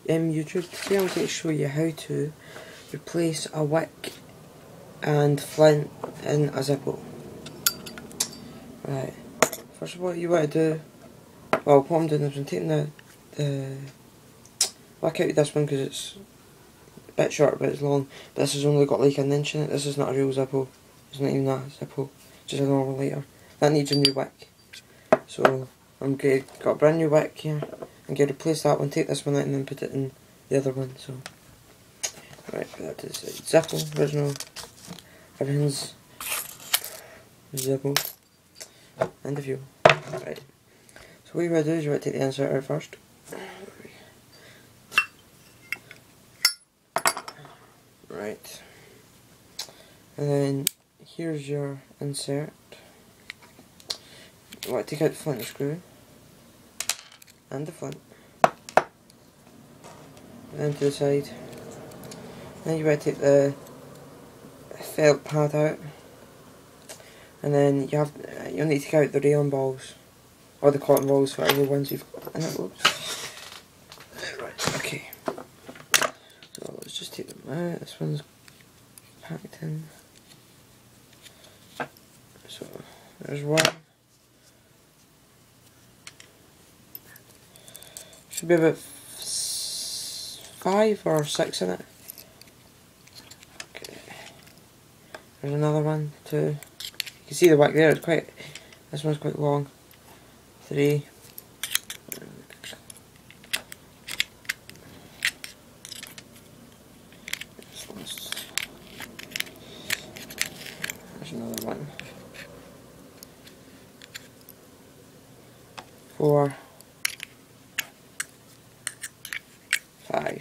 YouTube. Today I'm going to show you how to replace a wick and flint in a Zippo. Right, first of all you want to do, well what I'm doing is I'm taking the wick out of this one because it's a bit short but it's long, but this has only got like an inch in it. This is not a real Zippo, it's not even that Zippo, just a normal lighter. That needs a new wick. So I'm got a brand new wick here. I'm going to replace that one, take this one out and then put it in the other one. So, right, put that to the side. Zippo, original, everything's Zippo, and the fuel. Right, so what you want to do is you want to take the insert out first. Right, and then here's your insert. You want to take out the flint screw and the flint, and then to the side. Then you want to take the felt pad out, and then you'll need to take out the rayon balls or the cotton balls, whatever ones you've got in it. Right, okay. So let's just take them out. This one's packed in. So there's one. Should be about 5 or 6 in it. Okay. There's another one, 2. You can see the wick there, it's quite, this one's quite long. 3. There's another one. 4. 5.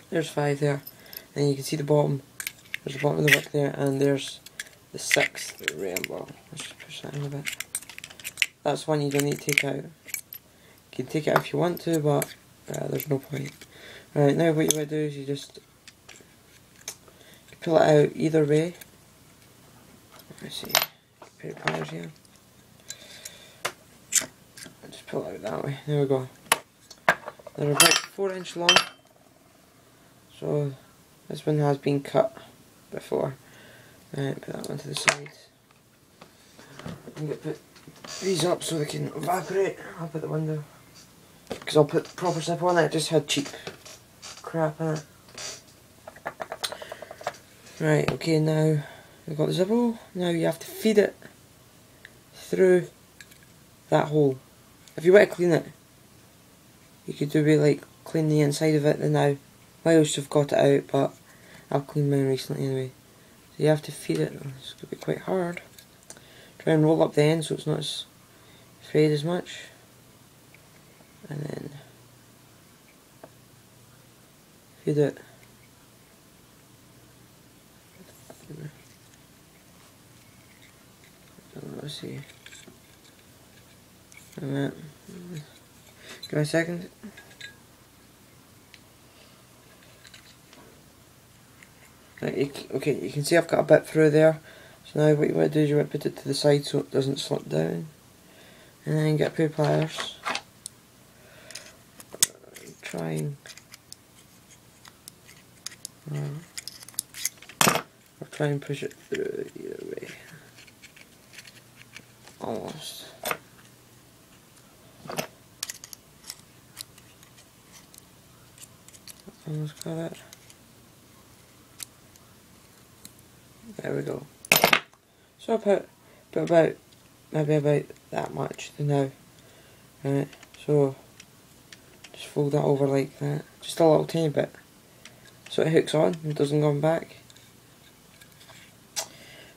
There's 5 there, and you can see the bottom. There's the bottom of the wick there, and there's the 6th rayon ball. Let's just push that in a bit. That's one you don't need to take out. You can take it if you want to, but there's no point. Right, now what you want to do is you just pull it out either way. Let's see, pair of pliers here. Just pull it out that way. There we go. They're about 4 inch long, so this one has been cut before. Right, put that one to the side. I'm going to put these up so they can evaporate up at the window, because I'll put proper Zippo on it. It just had cheap crap in it. Right, okay, now we've got the Zippo. Now you have to feed it through that hole. If you want to clean it, you could do it like clean the inside of it now whilst you've got it out, but I've cleaned mine recently anyway. So you have to feed it. It's going to be quite hard. Try and roll up the end so it's not as frayed as much. And then feed it. Let's see. And that. Give me a second. Right, okay, you can see I've got a bit through there. So now what you want to do is you want to put it to the side so it doesn't slip down. And then get a pair of pliers. Try and or try and push it through either way. Almost. Almost got it. There we go. So I put about, maybe about that much to now. Right, so just fold that over like that. Just a little tiny bit. So it hooks on and doesn't come back.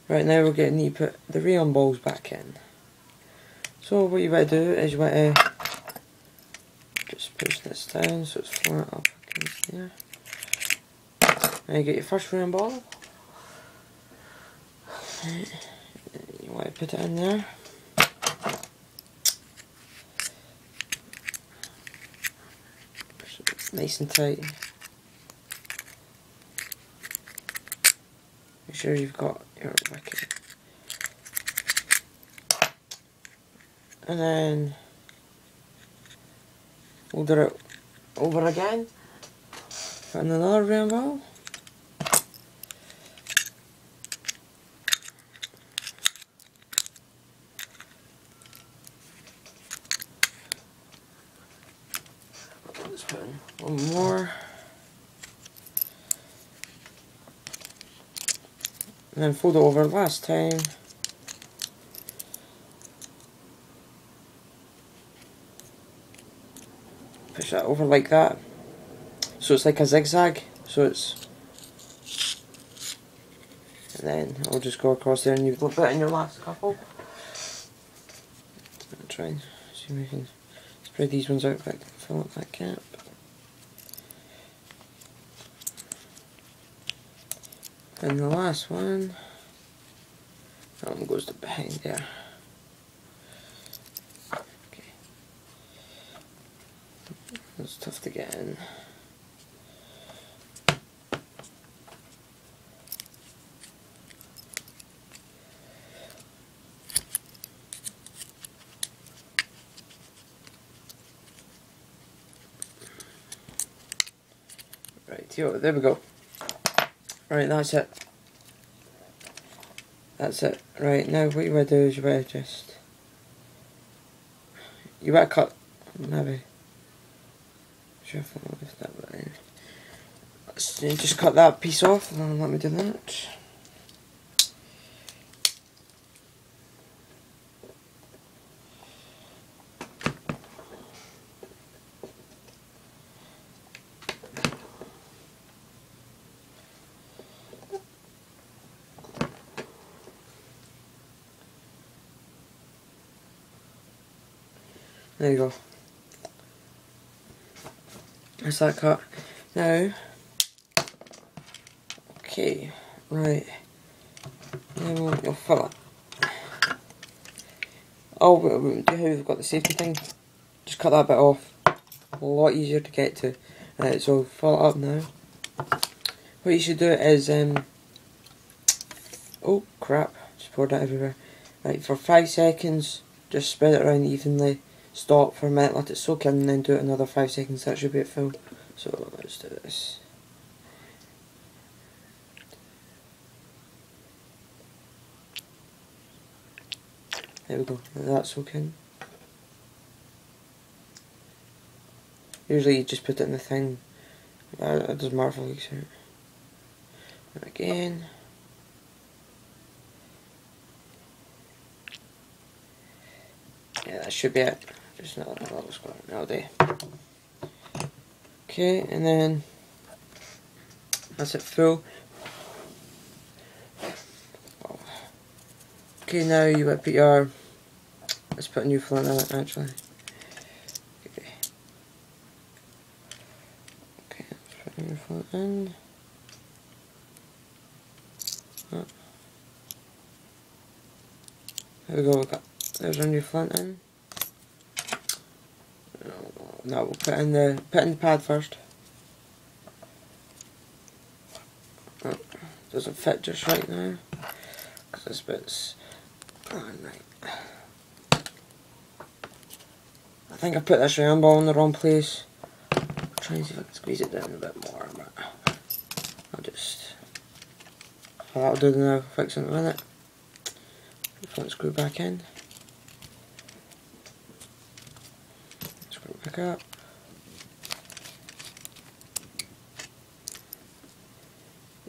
Right, now we're going to need to put the rayon balls back in. So what you want to do is you want to just push this down so it's flat up against there. Now you get your first rayon ball. You want to put it in there. Nice and tight. Make sure you've got your wicket. And then fold it out over again. Put in another rainbow. Let's put in one more. And then fold it over last time. Push that over like that. So it's like a zigzag. So it's... And then I'll just go across there and you flip it in your last couple. I'll try and see if we can spread these ones out back and fill up that gap. And the last one, that one goes to behind there. Okay. It's tough to get in. Right, yo, there we go. Right, that's it. That's it. Right, now what you want to do is you want to cut, maybe, shuffle with that line. So you just cut that piece off and then let me do that. There you go. That's that cut. Now, okay, right. Then we'll fill it. Oh, we'll do how we've got the safety thing. Just cut that bit off. A lot easier to get to. Right, so fill it up now. What you should do is, oh crap, just poured that everywhere. Right, for 5 seconds, just spread it around evenly. Stop for a minute, let it soak in, and then do it another 5 seconds. That should be it full. So let's do this. There we go. Let that soak in. Usually you just put it in the thing. It does marvel leaks out. And again. Yeah, that should be it. Just not that was going on all day. Okay, and then that's it full. Okay, now you would put your, let's put a new flint in it actually. Okay, let's put a new flint in. Oh. There we go, there's our new flint in. No, we'll put in the pad first. Oh, doesn't fit just right now because this bit's right. I think I put this round ball in the wrong place. I'll try and see if I can squeeze it down a bit more, but I'll just. That'll do now. Fix it in a minute. Front screw back in. Back up.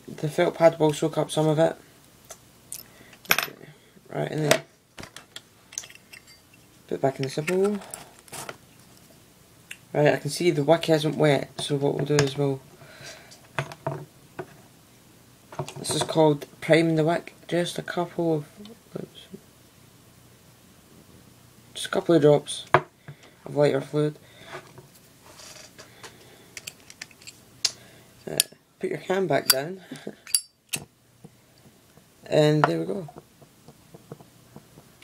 The felt pad will soak up some of it. Okay. Right, and then put it back in the Zippo. Right, I can see the wick isn't wet, so what we'll do is this is called priming the wick. Just a couple of drops of lighter fluid. Put your can back down, and there we go.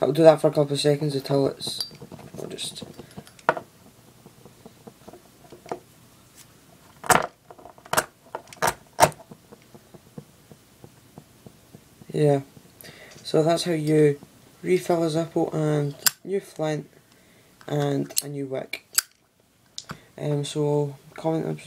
I'll do that for a couple of seconds until it's, or just, yeah. So that's how you refill a Zippo and new flint and a new wick. So comment and